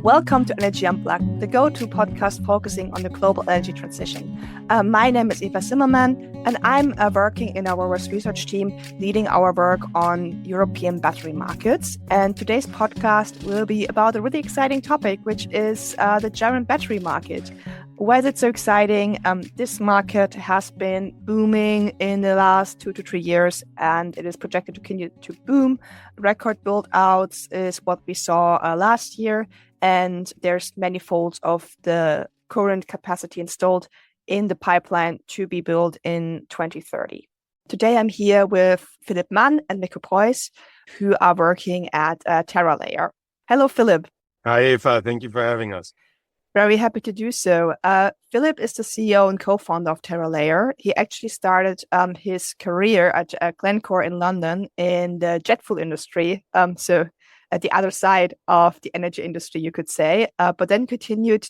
Welcome to Energy Unplugged, the go-to podcast focusing on the global energy transition. My name is Eva Zimmerman, and I'm working in our research team, leading our work on European battery markets. And today's podcast will be about a really exciting topic, which is the German battery market. Why is it so exciting? This market has been booming in the last 2 to 3 years, and it is projected to continue to boom. Record build-outs is what we saw last year, and there's many folds of the current capacity installed in the pipeline to be built in 2030. Today, I'm here with Philipp Man and Mikko Preuß, who are working at terralayr. Hello, Philipp. Hi, Eva. Thank you for having us. Very happy to do so. Philipp is the CEO and co-founder of terralayr. He actually started his career at Glencore in London in the jet fuel industry, so at the other side of the energy industry, you could say, but then continued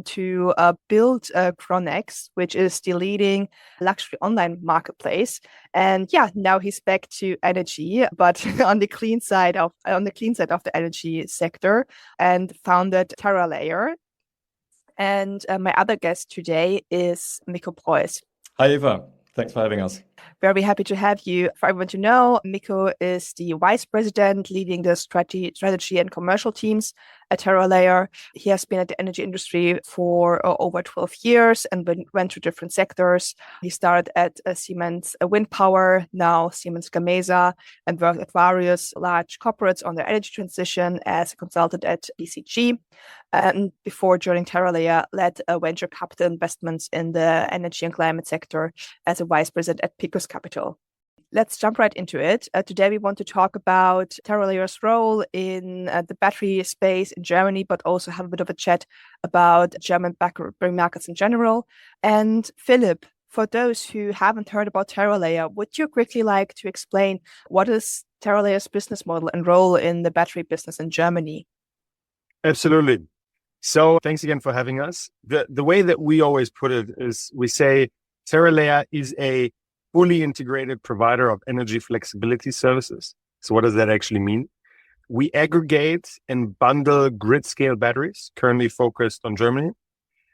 to build Chronex, which is the leading luxury online marketplace. And yeah, now he's back to energy, but on the clean side of the energy sector, and founded terralayr. And my other guest today is Mikko Preuß. Hi, Eva. Thanks for having us. Very happy to have you. For everyone to know, Mikko is the vice president leading the strategy and commercial teams at terralayr. He has been at the energy industry for over 12 years and went through different sectors. He started at Siemens Wind Power, now Siemens Gamesa, and worked at various large corporates on their energy transition as a consultant at BCG. And before joining terralayr, led venture capital investments in the energy and climate sector as a vice president at Picos Capital. Let's jump right into it. Today, we want to talk about terralayr's role in the battery space in Germany, but also have a bit of a chat about German battery markets in general. And Philipp, for those who haven't heard about terralayr, would you quickly like to explain what is terralayr's business model and role in the battery business in Germany? Absolutely. So thanks again for having us. The way that we always put it is we say terralayr is a fully integrated provider of energy flexibility services. So what does that actually mean? We aggregate and bundle grid-scale batteries, currently focused on Germany.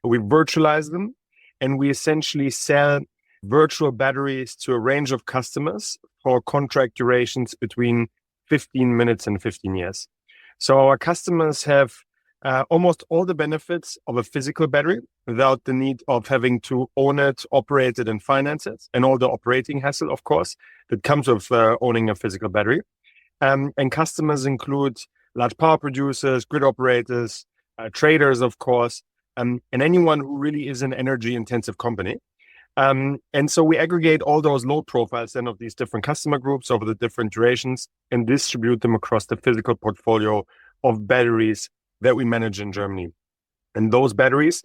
We virtualize them, and we essentially sell virtual batteries to a range of customers for contract durations between 15 minutes and 15 years. So our customers have almost all the benefits of a physical battery without the need of having to own it, operate it, and finance it, and all the operating hassle, of course, that comes with owning a physical battery. And customers include large power producers, grid operators, traders, of course, and anyone who really is an energy-intensive company. And so we aggregate all those load profiles then of these different customer groups over the different durations and distribute them across the physical portfolio of batteries that we manage in Germany. And those batteries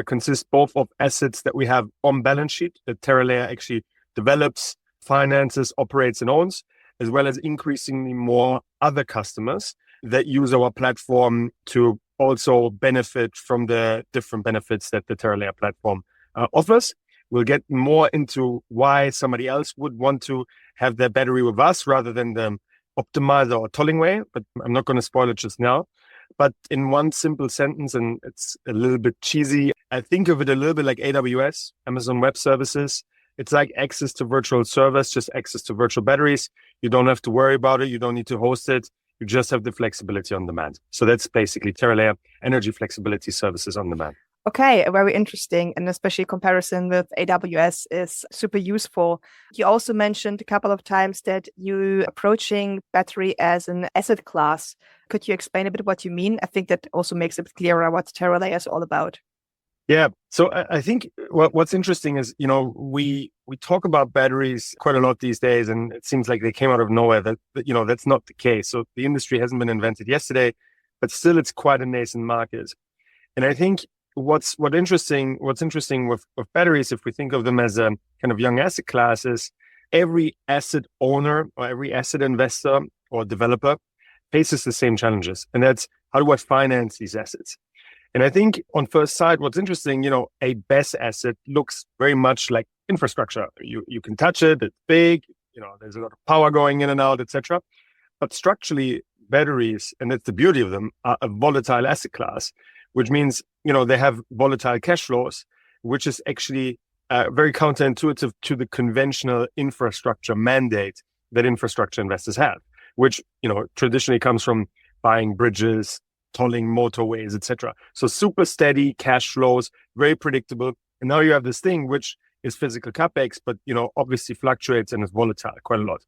consist both of assets that we have on balance sheet that terralayr actually develops, finances, operates, and owns, as well as increasingly more other customers that use our platform to also benefit from the different benefits that the terralayr platform offers. We'll get more into why somebody else would want to have their battery with us rather than the optimizer or tolling way, but I'm not going to spoil it just now. But in one simple sentence, and it's a little bit cheesy, I think of it a little bit like AWS, Amazon Web Services. It's like access to virtual servers, just access to virtual batteries. You don't have to worry about it. You don't need to host it. You just have the flexibility on demand. So that's basically terralayr energy flexibility services on demand. Okay, very interesting. And especially comparison with AWS is super useful. You also mentioned a couple of times that you approaching battery as an asset class. Could you explain a bit what you mean? I think that also makes it clearer what terralayr is all about. Yeah. So I think what's interesting is, we talk about batteries quite a lot these days, and it seems like they came out of nowhere. That's not the case. So the industry hasn't been invented yesterday, but still it's quite a nascent market. And I think what's interesting with batteries, if we think of them as a kind of young asset class, is every asset owner or every asset investor or developer faces the same challenges. And that's, how do I finance these assets? And I think on first sight, what's interesting, a BESS asset looks very much like infrastructure. You can touch it, it's big, there's a lot of power going in and out, etc. But structurally, batteries, and that's the beauty of them, are a volatile asset class, which means, they have volatile cash flows, which is actually very counterintuitive to the conventional infrastructure mandate that infrastructure investors have, which, traditionally comes from buying bridges, tolling motorways, etc. So super steady cash flows, very predictable. And now you have this thing, which is physical capex, but, obviously fluctuates and is volatile quite a lot.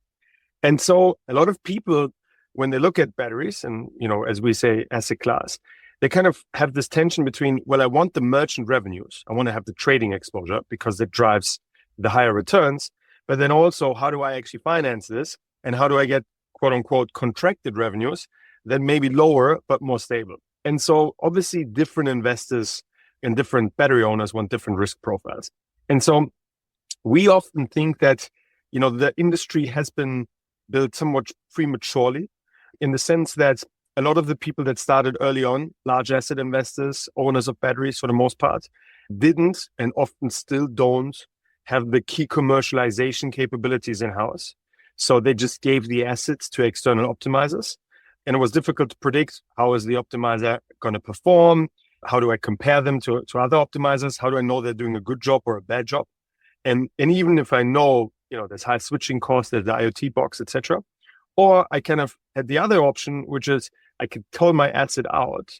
And so a lot of people, when they look at batteries and, as we say, asset class, they kind of have this tension between, well, I want the merchant revenues. I want to have the trading exposure because it drives the higher returns. But then also, how do I actually finance this? And how do I get, quote unquote, contracted revenues that may be lower, but more stable? And so obviously different investors and different battery owners want different risk profiles. And so we often think that, the industry has been built somewhat prematurely, in the sense that a lot of the people that started early on, large asset investors, owners of batteries for the most part, didn't and often still don't have the key commercialization capabilities in-house. So they just gave the assets to external optimizers. And it was difficult to predict, how is the optimizer going to perform? How do I compare them to other optimizers? How do I know they're doing a good job or a bad job? And even if I know, there's high switching costs, there's the IoT box, etc. Or I kind of had the other option, which is I could toll my asset out,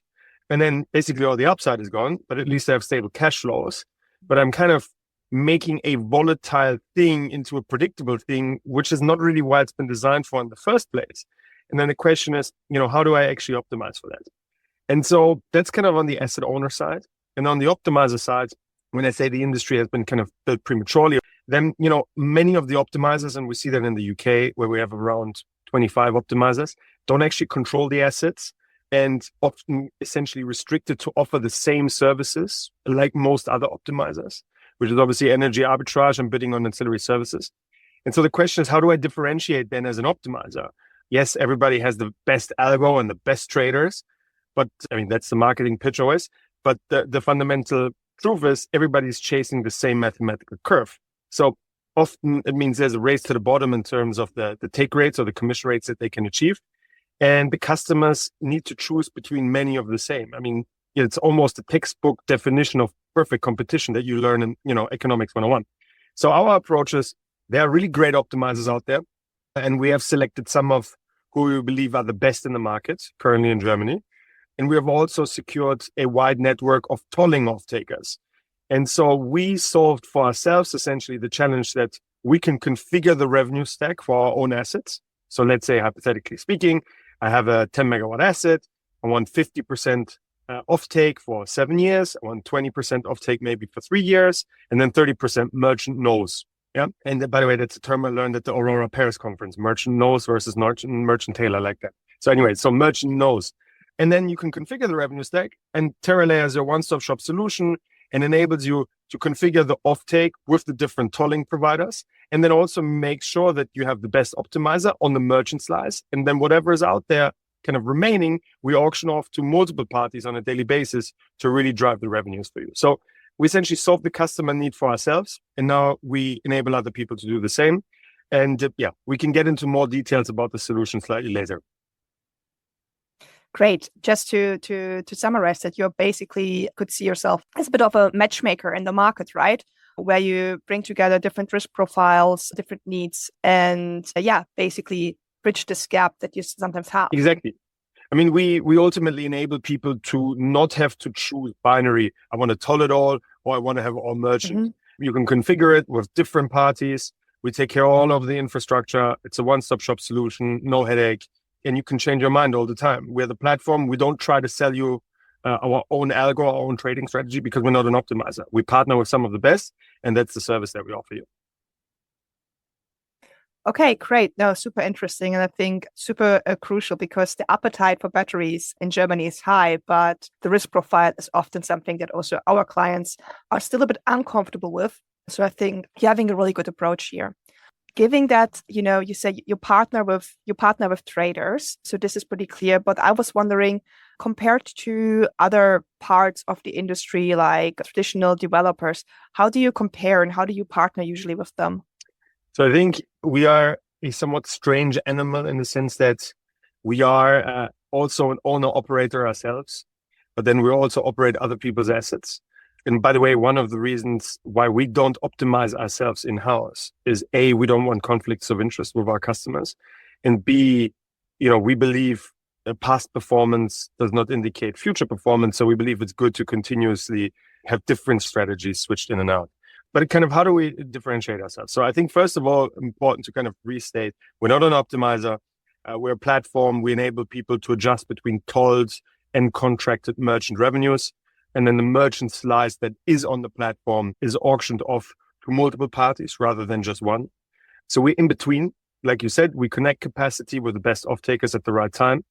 and then basically all the upside is gone, but at least I have stable cash flows. But I'm kind of making a volatile thing into a predictable thing, which is not really why it's been designed for in the first place. And then the question is, how do I actually optimize for that? And so that's kind of on the asset owner side. And on the optimizer side, when I say the industry has been kind of built prematurely, then, many of the optimizers, and we see that in the UK, where we have around 25 optimizers, don't actually control the assets and often essentially restricted to offer the same services like most other optimizers, which is obviously energy arbitrage and bidding on ancillary services. And so the question is, how do I differentiate then as an optimizer? Yes, everybody has the best algo and the best traders, but that's the marketing pitch always. But the fundamental truth is everybody's chasing the same mathematical curve. So often it means there's a race to the bottom in terms of the take rates or the commission rates that they can achieve. And the customers need to choose between many of the same. It's almost a textbook definition of perfect competition that you learn in, economics 101. So our approach is, there are really great optimizers out there. And we have selected some of who we believe are the best in the market currently in Germany. And we have also secured a wide network of tolling off-takers. And so we solved for ourselves essentially the challenge that we can configure the revenue stack for our own assets. So let's say, hypothetically speaking, I have a 10 megawatt asset. I want 50% offtake for 7 years. I want 20% offtake maybe for 3 years, and then 30% merchant knows. Yeah. And by the way, that's a term I learned at the Aurora Paris conference, merchant knows versus merchant tail. I like that. So anyway, so merchant knows. And then you can configure the revenue stack, and terralayr is a one-stop shop solution and enables you to configure the offtake with the different tolling providers, and then also make sure that you have the best optimizer on the merchant slice. And then whatever is out there kind of remaining, we auction off to multiple parties on a daily basis to really drive the revenues for you. So we essentially solve the customer need for ourselves, and now we enable other people to do the same. And we can get into more details about the solution slightly later. Great. Just to summarize that, you basically could see yourself as a bit of a matchmaker in the market, right? Where you bring together different risk profiles, different needs, and basically bridge this gap that you sometimes have. Exactly. We ultimately enable people to not have to choose binary. I want to toll it all, or I want to have all merchant. Mm-hmm. You can configure it with different parties. We take care of all of the infrastructure. It's a one-stop shop solution, no headache. And you can change your mind all the time. We're the platform. We don't try to sell you our own algo, our own trading strategy, because we're not an optimizer. We partner with some of the best, and that's the service that we offer you. Okay, great. No, super interesting. And I think super crucial, because the appetite for batteries in Germany is high, but the risk profile is often something that also our clients are still a bit uncomfortable with. So I think you're having a really good approach here. Given that, you say you partner with traders, so this is pretty clear. But I was wondering, compared to other parts of the industry, like traditional developers, how do you compare and how do you partner usually with them? So I think we are a somewhat strange animal in the sense that We are also an owner operator ourselves, but then we also operate other people's assets. And by the way, one of the reasons why we don't optimize ourselves in-house is A, we don't want conflicts of interest with our customers. And B, we believe past performance does not indicate future performance. So we believe it's good to continuously have different strategies switched in and out. But kind of how do we differentiate ourselves? So I think, first of all, important to kind of restate, we're not an optimizer. We're a platform. We enable people to adjust between tolls and contracted merchant revenues. And then the merchant slice that is on the platform is auctioned off to multiple parties rather than just one. So we're in between. Like you said, we connect capacity with the best off-takers at the right time.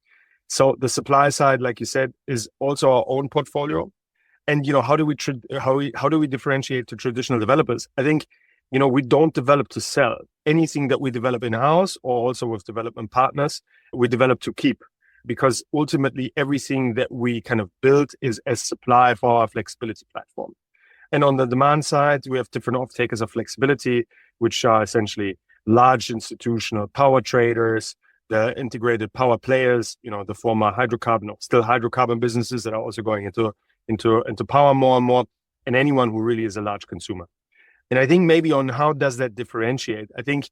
So the supply side, like you said, is also our own portfolio. And how do we differentiate to traditional developers? I think we don't develop to sell. Anything that we develop in-house or also with development partners, we develop to keep, because ultimately everything that we kind of build is as supply for our flexibility platform. And on the demand side, we have different off-takers of flexibility, which are essentially large institutional power traders, the integrated power players, the former hydrocarbon or still hydrocarbon businesses that are also going into power more and more, and anyone who really is a large consumer. And I think maybe on how does that differentiate, I think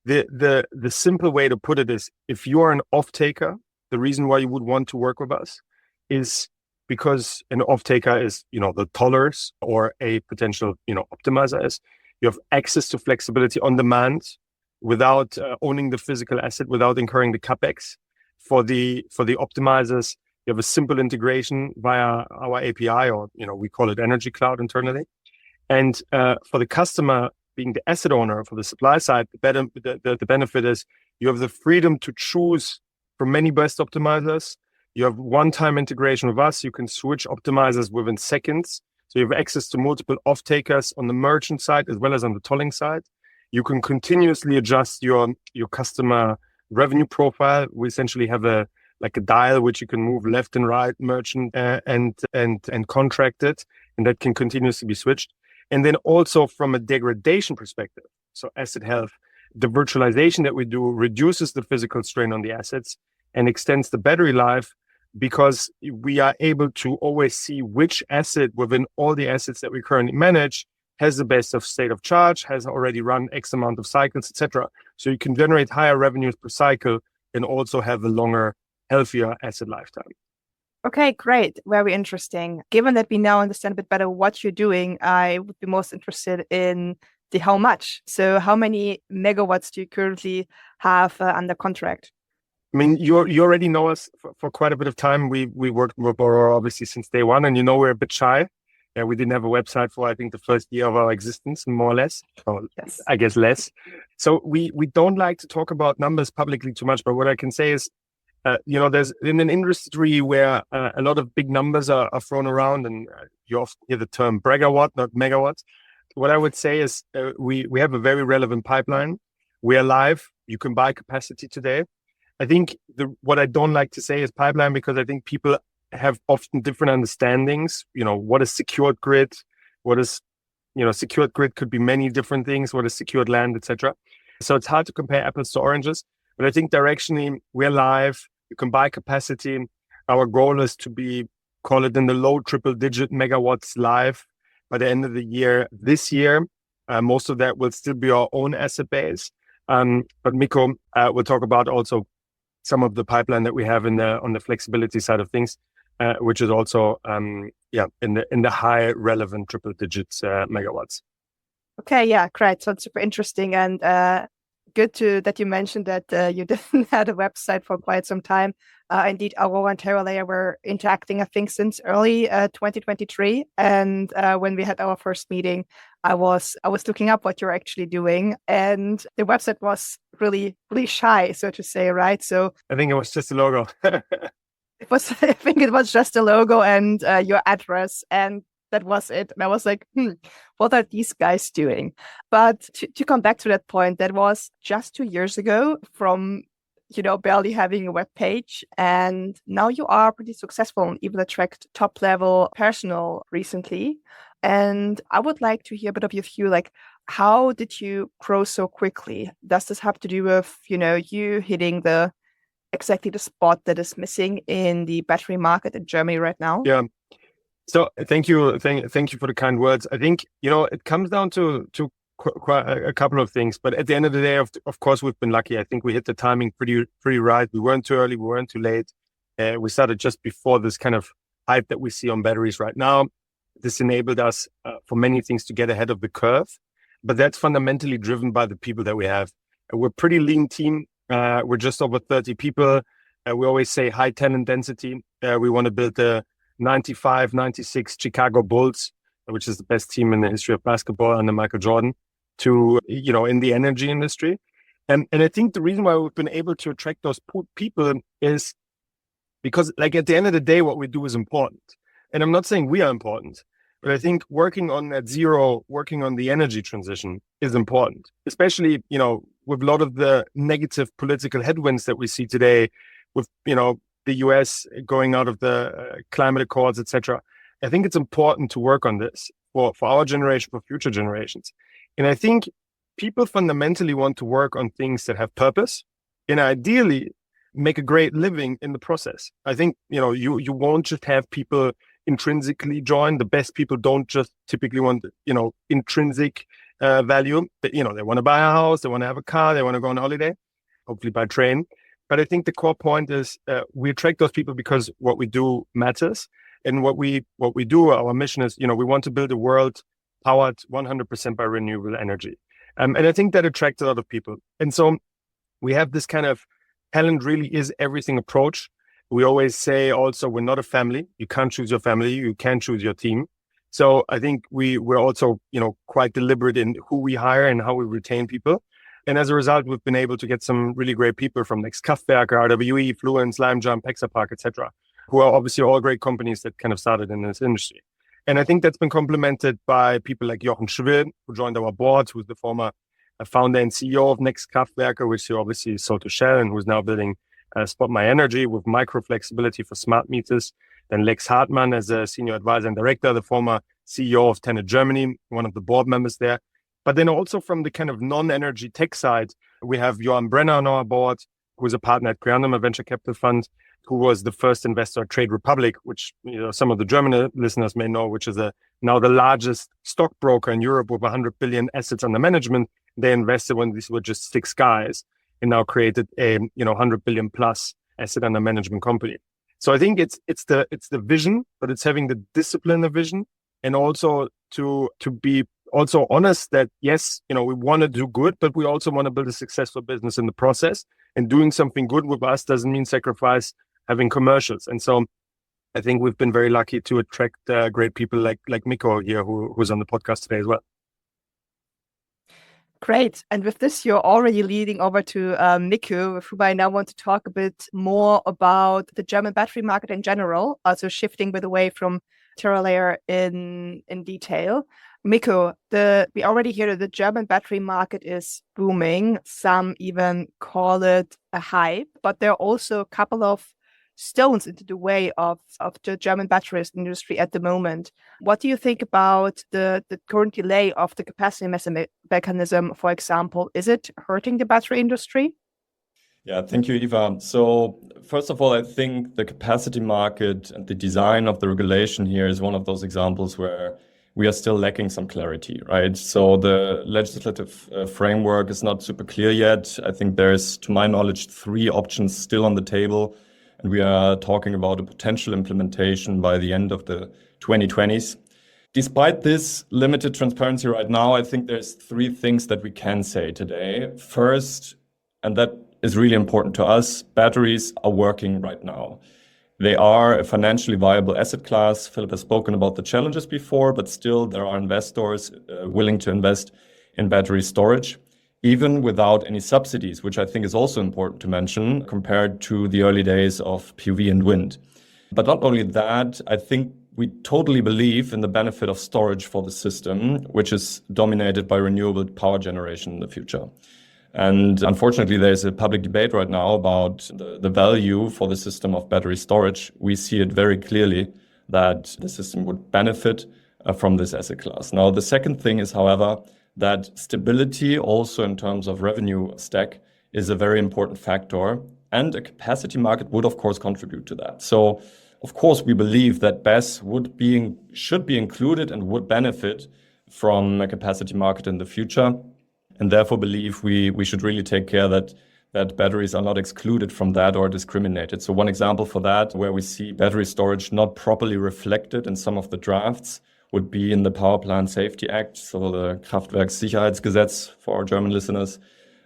the simple way to put it is, if you're an off-taker, the reason why you would want to work with us is because an off-taker is, the tollers, or a potential, optimizer is, you have access to flexibility on demand without owning the physical asset, without incurring the capex. For the optimizers, you have a simple integration via our API, or we call it Energy Cloud internally. And for the customer, being the asset owner, for the supply side, the benefit is you have the freedom to choose from many best optimizers. You have one-time integration with us. You can switch optimizers within seconds. So you have access to multiple off-takers on the merchant side as well as on the tolling side. You can continuously adjust your customer revenue profile. We essentially have a dial which you can move left and right, merchant and contracted, and that can continuously be switched. And then also from a degradation perspective, so asset health, the virtualization that we do reduces the physical strain on the assets and extends the battery life, because we are able to always see which asset within all the assets that we currently manage has the best of state of charge, has already run X amount of cycles, etc. So you can generate higher revenues per cycle and also have a longer, healthier asset lifetime. Okay, great. Very interesting. Given that we now understand a bit better what you're doing, I would be most interested in the how much. So how many megawatts do you currently have under contract? I mean, you already know us for quite a bit of time. We worked with Aurora obviously since day one, and we're a bit shy. Yeah, we didn't have a website for, I think, the first year of our existence, more or less. Or yes. I guess less. So we don't like to talk about numbers publicly too much, but what I can say is, there's in an industry where a lot of big numbers are thrown around, and you often hear the term bragawatt, not megawatts. What I would say is we have a very relevant pipeline. We are live. You can buy capacity today. I think what I don't like to say is pipeline, because I think people have often different understandings. What is secured grid? What is, secured grid could be many different things. What is secured land, etc. So it's hard to compare apples to oranges. But I think directionally, we're live. You can buy capacity. Our goal is to call it in the low triple-digit megawatts live by the end of the year. This year, most of that will still be our own asset base. But Mikko will talk about also some of the pipeline that we have on the flexibility side of things, which is also in the high relevant triple digits megawatts. Okay, yeah, great. Sounds super interesting, and good that you mentioned that you didn't have a website for quite some time. Indeed, Aurora and terralayr were interacting, I think, since early 2023. And when we had our first meeting, I was looking up what you're actually doing, and the website was really, really shy, so to say, right? So I think it was just a logo. I think it was just a logo and your address, and that was it. And I was like, what are these guys doing? But to come back to that point, that was just 2 years ago from, barely having a web page. And now you are pretty successful and even attract top level personnel recently. And I would like to hear a bit of your view, like, how did you grow so quickly? Does this have to do with, you hitting the exactly the spot that is missing in the battery market in Germany right now? Yeah. So thank you for the kind words. I think, it comes down to quite a couple of things, but at the end of the day, of course, we've been lucky. I think we hit the timing pretty right. We weren't too early, we weren't too late. We started just before this kind of hype that we see on batteries right now. This enabled us for many things to get ahead of the curve, but that's fundamentally driven by the people that we have. We're a pretty lean team. We're just over 30 people. We always say high talent density. We want to build the 95, 96 Chicago Bulls, which is the best team in the history of basketball under Michael Jordan, to, in the energy industry. And I think the reason why we've been able to attract those people is because, like, at the end of the day, what we do is important. And I'm not saying we are important, but I think working on net zero, working on the energy transition is important, especially, with a lot of the negative political headwinds that we see today with, the US going out of the climate accords, etc. I think it's important to work on this for our generation, for future generations. And I think people fundamentally want to work on things that have purpose and ideally make a great living in the process. I think, you won't just have people intrinsically join. The best people don't just typically want, intrinsic value. But, they want to buy a house, they want to have a car, they want to go on holiday, hopefully by train. But I think the core point is we attract those people because what we do matters. And what we do, our mission is, we want to build a world powered 100% by renewable energy. And I think that attracts a lot of people. And so we have this kind of talent really is everything approach. We always say also, we're not a family. You can't choose your family. You can't choose your team. So I think we're also, quite deliberate in who we hire and how we retain people. And as a result, we've been able to get some really great people from Next Kraftwerke, RWE, Fluence, LimeJump, Hexapark, etc., who are obviously all great companies that kind of started in this industry. And I think that's been complemented by people like Jochen Schwill, who joined our board, who's the former founder and CEO of Next Kraftwerke, which he obviously sold to Shell, and who's now building Spot My Energy with micro flexibility for smart meters. Then Lex Hartmann as a senior advisor and director, the former CEO of TenneT Germany, one of the board members there. But then also from the kind of non-energy tech side, we have Johan Brenner on our board, who is a partner at Creandum, a venture capital fund, who was the first investor at Trade Republic, which some of the German listeners may know, which is now the largest stockbroker in Europe with 100 billion assets under management. They invested when these were just 6 guys and now created a 100 billion plus asset under management company. So I think it's the vision, but it's having the discipline of vision, and also to be also honest that, yes, we want to do good, but we also want to build a successful business in the process. And doing something good with us doesn't mean sacrifice having commercials. And so I think we've been very lucky to attract great people like Mikko here, who's on the podcast today as well. Great. And with this, you're already leading over to Mikko, with whom I now want to talk a bit more about the German battery market in general, also shifting a bit away from terralayr in detail. Mikko, we already hear that the German battery market is booming. Some even call it a hype, but there are also a couple of stones into the way of the German battery industry at the moment. What do you think about the current delay of the capacity mechanism, for example? Is it hurting the battery industry? Yeah, thank you, Eva. So first of all, I think the capacity market and the design of the regulation here is one of those examples where we are still lacking some clarity, right? So the legislative framework is not super clear yet. I think there's, to my knowledge, 3 options still on the table. And we are talking about a potential implementation by the end of the 2020s. Despite this limited transparency right now, I think there's 3 things that we can say today. First, and that is really important to us, batteries are working right now. They are a financially viable asset class. Philipp has spoken about the challenges before, but still there are investors willing to invest in battery storage, even without any subsidies, which I think is also important to mention compared to the early days of PV and wind. But not only that, I think we totally believe in the benefit of storage for the system, which is dominated by renewable power generation in the future. And unfortunately, there's a public debate right now about the value for the system of battery storage. We see it very clearly that the system would benefit from this asset class. Now, the second thing is, however, that stability also in terms of revenue stack is a very important factor. And a capacity market would, of course, contribute to that. So, of course, we believe that BESS should be included and would benefit from a capacity market in the future, and therefore believe we should really take care that batteries are not excluded from that or discriminated. So one example for that, where we see battery storage not properly reflected in some of the drafts, would be in the Power Plant Safety Act, so the Kraftwerkssicherheitsgesetz for our German listeners,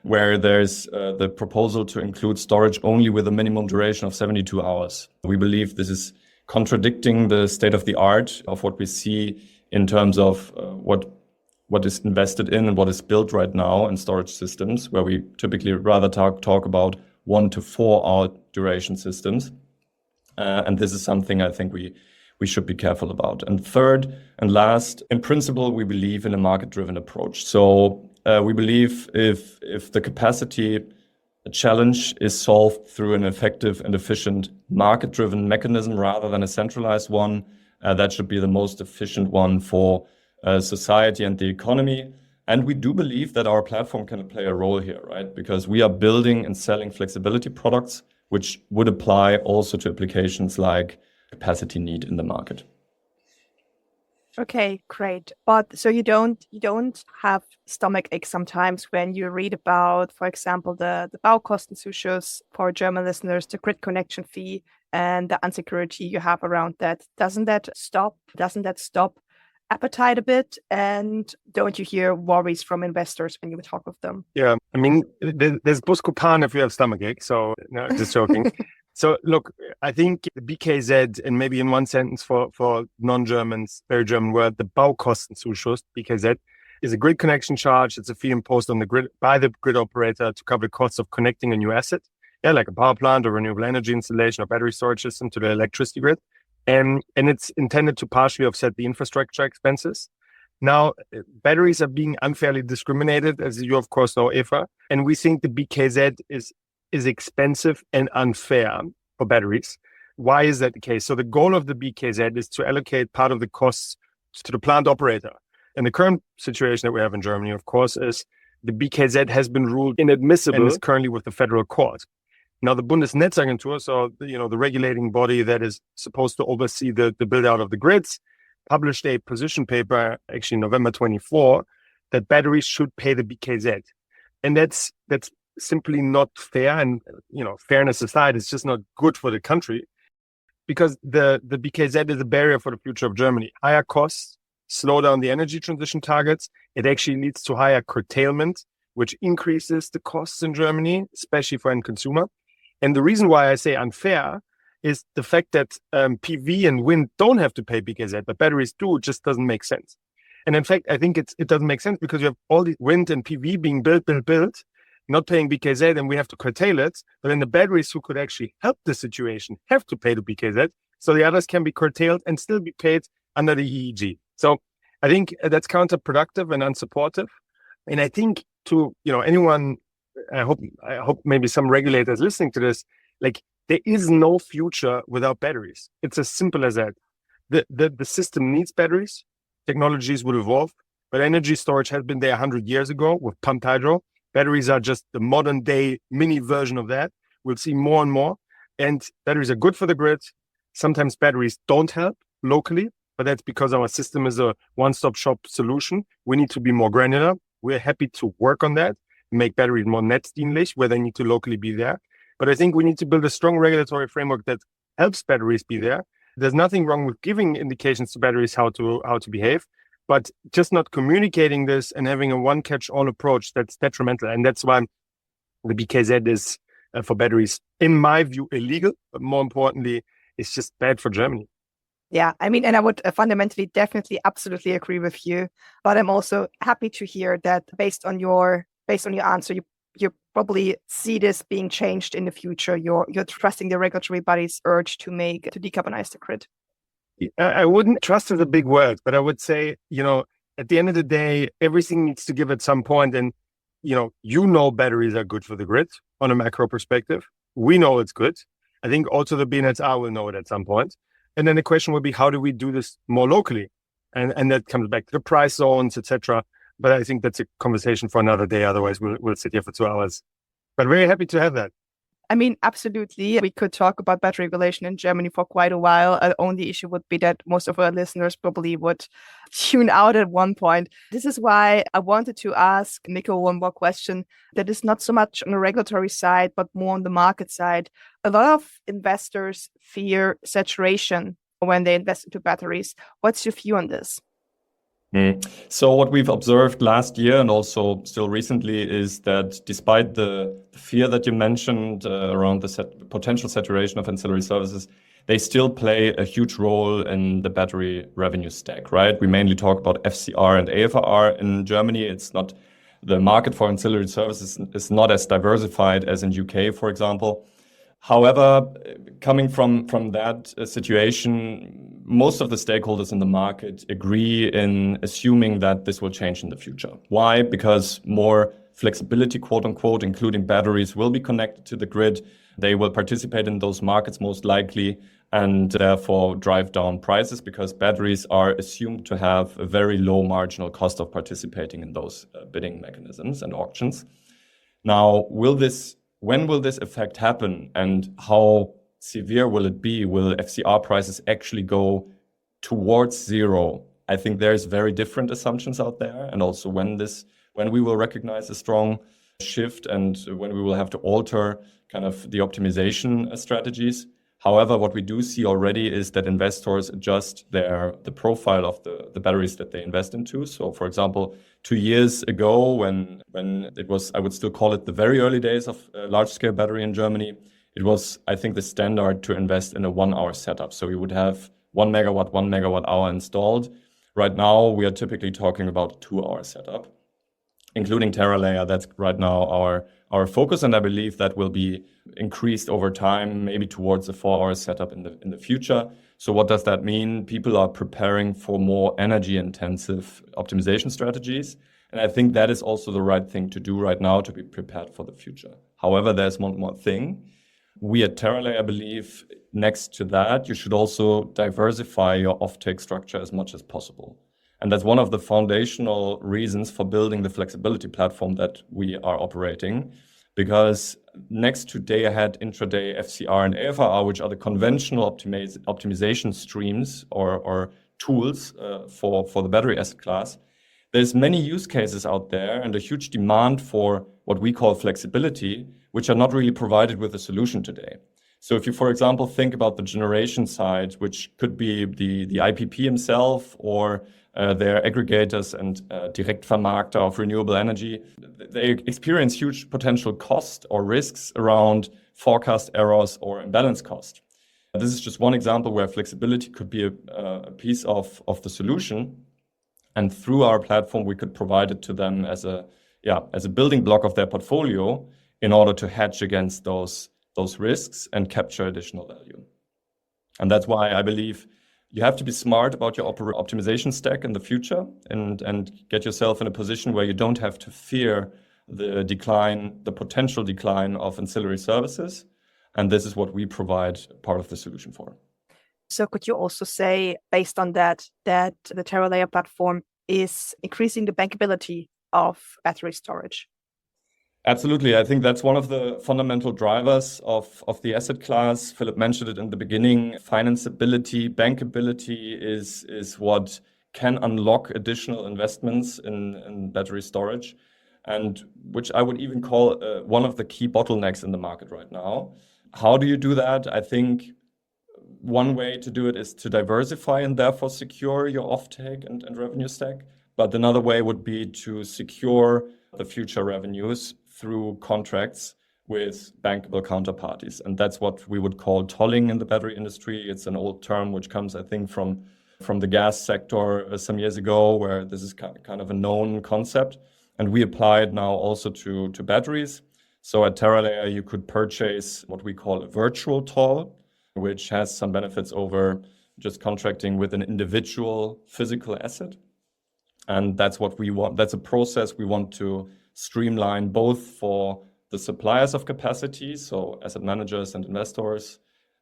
where there's the proposal to include storage only with a minimum duration of 72 hours. We believe this is contradicting the state of the art of what we see in terms of what is invested in and what is built right now in storage systems, where we typically rather talk about 1 to 4 hour duration systems. And this is something I think we should be careful about. And third and last, in principle, we believe in a market-driven approach. So we believe if the capacity challenge is solved through an effective and efficient market-driven mechanism rather than a centralized one, that should be the most efficient one for society and the economy. And we do believe that our platform can play a role here, right? Because we are building and selling flexibility products, which would apply also to applications like capacity need in the market. Okay, great. But so you don't have stomach ache sometimes when you read about, for example, the Baukostenzuschuss for German listeners, the grid connection fee, and the insecurity you have around that. Doesn't that stop appetite a bit? And don't you hear worries from investors when you talk with them? Yeah, I mean, there's Buscopan if you have stomachache. So no, just joking. So look, I think the BKZ, and maybe in one sentence for non-Germans, very German word, the Baukostenzuschuss, BKZ, is a grid connection charge. It's a fee imposed on the grid by the grid operator to cover the costs of connecting a new asset, like a power plant or renewable energy installation or battery storage system to the electricity grid. And it's intended to partially offset the infrastructure expenses. Now, batteries are being unfairly discriminated, as you of course know, Eva, and we think the BKZ is expensive and unfair for batteries. Why is that the case? So the goal of the BKZ is to allocate part of the costs to the plant operator. And the current situation that we have in Germany, of course, is the BKZ has been ruled inadmissible and is currently with the federal court. Now, the Bundesnetzagentur, so the regulating body that is supposed to oversee the build out of the grids, published a position paper, actually November 24, that batteries should pay the BKZ. And that's simply not fair. And, fairness aside, it's just not good for the country, because the BKZ is a barrier for the future of Germany. Higher costs slow down the energy transition targets. It actually leads to higher curtailment, which increases the costs in Germany, especially for end consumer. And the reason why I say unfair is the fact that PV and wind don't have to pay BKZ, but batteries do. It just doesn't make sense. And in fact, I think it doesn't make sense because you have all the wind and PV being built, not paying BKZ, and we have to curtail it. But then the batteries who could actually help the situation have to pay the BKZ. So the others can be curtailed and still be paid under the EEG. So I think that's counterproductive and unsupportive. And I think to anyone, I hope maybe some regulators listening to this, there is no future without batteries. It's as simple as that. The system needs batteries. Technologies will evolve, but energy storage has been there 100 years ago with pumped hydro. Batteries are just the modern day mini version of that. We'll see more and more. And batteries are good for the grid. Sometimes batteries don't help locally, but that's because our system is a one-stop shop solution. We need to be more granular. We're happy to work on that, make batteries more netzdienlich, where they need to locally be there. But I think we need to build a strong regulatory framework that helps batteries be there. There's nothing wrong with giving indications to batteries how to behave, but just not communicating this and having a one-catch-all approach, that's detrimental. And that's why the BKZ is, for batteries, in my view, illegal. But more importantly, it's just bad for Germany. Yeah, I mean, and I would fundamentally, definitely, absolutely agree with you. But I'm also happy to hear that based on your answer, you probably see this being changed in the future. You're trusting the regulatory body's urge to decarbonize the grid. I wouldn't trust is a big word, but I would say, at the end of the day, everything needs to give at some point. And, batteries are good for the grid on a macro perspective. We know it's good. I think also the BNetzA will know it at some point. And then the question will be, how do we do this more locally? And that comes back to the price zones, etc. But I think that's a conversation for another day. Otherwise, we'll sit here for 2 hours. But very happy to have that. I mean, absolutely. We could talk about battery regulation in Germany for quite a while. The only issue would be that most of our listeners probably would tune out at one point. This is why I wanted to ask Mikko one more question that is not so much on the regulatory side, but more on the market side. A lot of investors fear saturation when they invest into batteries. What's your view on this? So what we've observed last year and also still recently is that despite the fear that you mentioned around the potential saturation of ancillary services, they still play a huge role in the battery revenue stack, right? We mainly talk about FCR and AFR in Germany. It's not the market for ancillary services is not as diversified as in UK, for example. However, coming from that situation, most of the stakeholders in the market agree in assuming that this will change in the future. Why? Because more flexibility, quote unquote, including batteries, will be connected to the grid. They will participate in those markets most likely and therefore drive down prices because batteries are assumed to have a very low marginal cost of participating in those bidding mechanisms and auctions. Now, when will this effect happen and how severe will it be? Will FCR prices actually go towards zero? I think there's very different assumptions out there. And also when we will recognize a strong shift and when we will have to alter kind of the optimization strategies. However, what we do see already is that investors adjust the profile of the batteries that they invest into. So, for example, 2 years ago, when it was, I would still call it the very early days of large-scale battery in Germany, it was, I think, the standard to invest in a 1-hour setup. So we would have 1 megawatt hour installed. Right now, we are typically talking about a 2-hour setup, including terralayr. That's right now our focus, and I believe that will be increased over time, maybe towards a 4-hour setup in the future. So what does that mean? People are preparing for more energy-intensive optimization strategies, and I think that is also the right thing to do right now to be prepared for the future. However, there's one more thing. We at terralayr believe next to that, you should also diversify your offtake structure as much as possible. And that's one of the foundational reasons for building the flexibility platform that we are operating, because next to day-ahead, intraday, FCR, and AFR, which are the conventional optimization streams or tools for the battery asset class, there's many use cases out there and a huge demand for what we call flexibility, which are not really provided with a solution today. So if you, for example, think about the generation side, which could be the IPP himself or their aggregators and Direktvermarkter of renewable energy, they experience huge potential cost or risks around forecast errors or imbalance cost. This is just one example where flexibility could be a piece of the solution. And through our platform, we could provide it to them as a building block of their portfolio in order to hedge against those risks and capture additional value. And that's why I believe you have to be smart about your optimization stack in the future and get yourself in a position where you don't have to fear the potential decline of ancillary services. And this is what we provide part of the solution for. So could you also say, based on that the terralayr platform is increasing the bankability of battery storage? Absolutely. I think that's one of the fundamental drivers of the asset class. Philipp mentioned it in the beginning. Financeability, bankability is what can unlock additional investments in battery storage, and which I would even call one of the key bottlenecks in the market right now. How do you do that? I think one way to do it is to diversify and therefore secure your offtake and revenue stack. But another way would be to secure the future revenues through contracts with bankable counterparties. And that's what we would call tolling in the battery industry. It's an old term which comes, I think, from the gas sector some years ago, where this is kind of a known concept. And we apply it now also to batteries. So at terralayr, you could purchase what we call a virtual toll, which has some benefits over just contracting with an individual physical asset. And that's what we want. That's a process we want to streamline both for the suppliers of capacity, so asset managers and investors,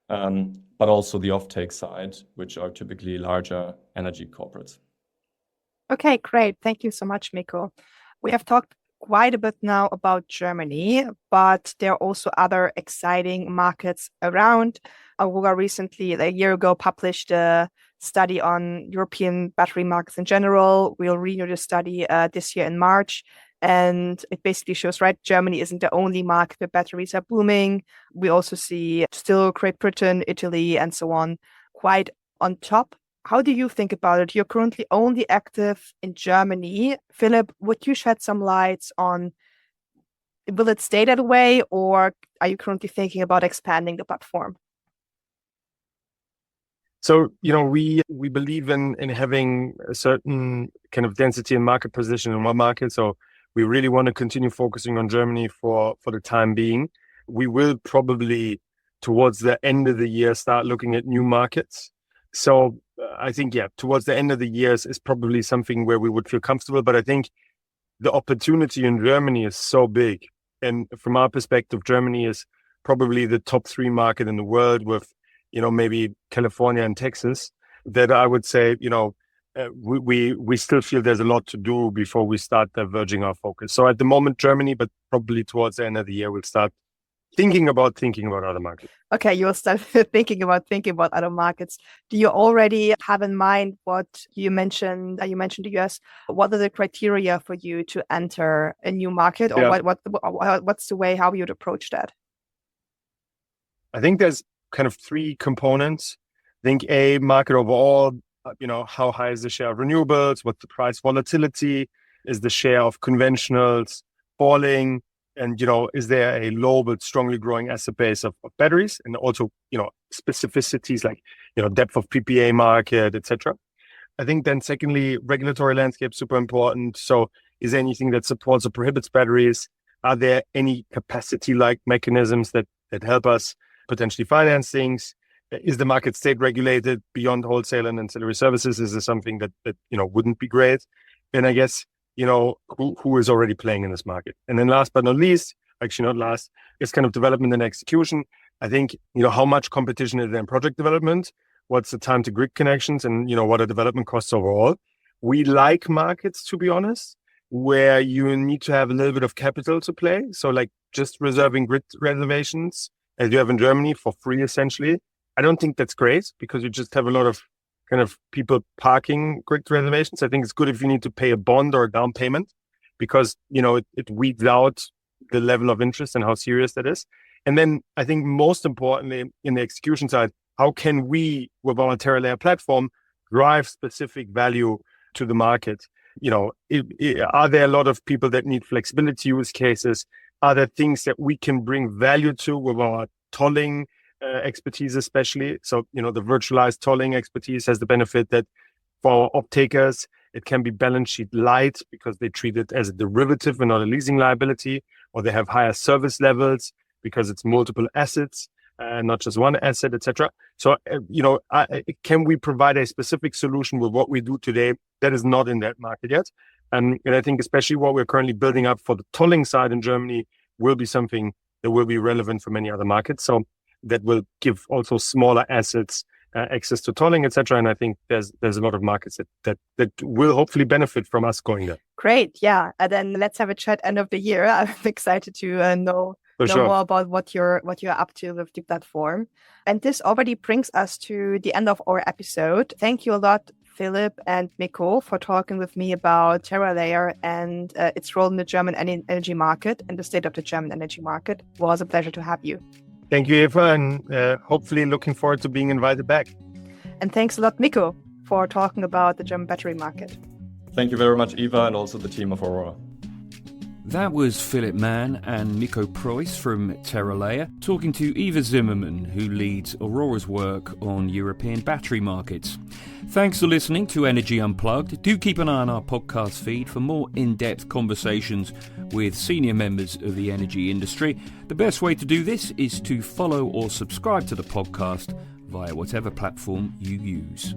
but also the offtake side, which are typically larger energy corporates. Okay, great. Thank you so much, Mikko. We have talked quite a bit now about Germany, but there are also other exciting markets around. Aurora recently, a year ago, published a study on European battery markets in general. We'll renew the study this year in March. And it basically shows, right, Germany isn't the only market where batteries are booming. We also see still Great Britain, Italy, and so on, quite on top. How do you think about it? You're currently only active in Germany. Philipp, would you shed some lights on, will it stay that way, or are you currently thinking about expanding the platform? So, we believe in having a certain kind of density and market position in one market. So we really want to continue focusing on Germany for the time being. We will probably, towards the end of the year, start looking at new markets. So I think, towards the end of the year is probably something where we would feel comfortable. But I think the opportunity in Germany is so big. And from our perspective, Germany is probably the top 3 market in the world with, maybe California and Texas, that I would say, we still feel there's a lot to do before we start diverging our focus. So at the moment, Germany, but probably towards the end of the year, we'll start thinking about other markets. Okay, you'll start thinking about other markets. Do you already have in mind what you mentioned? You mentioned the US. What are the criteria for you to enter a new market, or what's the way how you would approach that? I think there's kind of 3 components. I think a market overall. How high is the share of renewables? What's the price volatility? Is the share of conventionals falling? And, is there a low but strongly growing asset base of batteries? And also, specificities like, depth of PPA market, etc. I think then secondly, regulatory landscape, super important. So is there anything that supports or prohibits batteries? Are there any capacity-like mechanisms that help us potentially finance things? Is the market state regulated beyond wholesale and ancillary services? Is there something that wouldn't be great? And I guess, who is already playing in this market? And then last but not least, actually not last, is kind of development and execution. I think, how much competition is there in project development? What's the time to grid connections? And, what are development costs overall? We like markets, to be honest, where you need to have a little bit of capital to play. So like just reserving grid reservations, as you have in Germany, for free, essentially. I don't think that's great because you just have a lot of kind of people parking grid reservations. I think it's good if you need to pay a bond or a down payment because, it weeds out the level of interest and how serious that is. And then I think most importantly, in the execution side, how can we, with our terralayr platform, drive specific value to the market? Are there a lot of people that need flexibility use cases? Are there things that we can bring value to with our tolling expertise, especially? So, the virtualized tolling expertise has the benefit that for off-takers, it can be balance sheet light because they treat it as a derivative and not a leasing liability, or they have higher service levels because it's multiple assets, not just one asset, etc. So, can we provide a specific solution with what we do today that is not in that market yet? And I think especially what we're currently building up for the tolling side in Germany will be something that will be relevant for many other markets. So that will give also smaller assets access to tolling, etc. And I think there's a lot of markets that will hopefully benefit from us going there. Great, yeah. And then let's have a chat end of the year. I'm excited to know more about what you're up to with the platform. And this already brings us to the end of our episode. Thank you a lot, Philipp and Mikko, for talking with me about terralayr and its role in the German energy market and the state of the German energy market. It was a pleasure to have you. Thank you, Eva, and hopefully looking forward to being invited back. And thanks a lot, Mikko, for talking about the German battery market. Thank you very much, Eva, and also the team of Aurora. That was Philipp Man and Mikko Preuß from terralayr talking to Eva Zimmerman, who leads Aurora's work on European battery markets. Thanks for listening to Energy Unplugged. Do keep an eye on our podcast feed for more in-depth conversations with senior members of the energy industry. The best way to do this is to follow or subscribe to the podcast via whatever platform you use.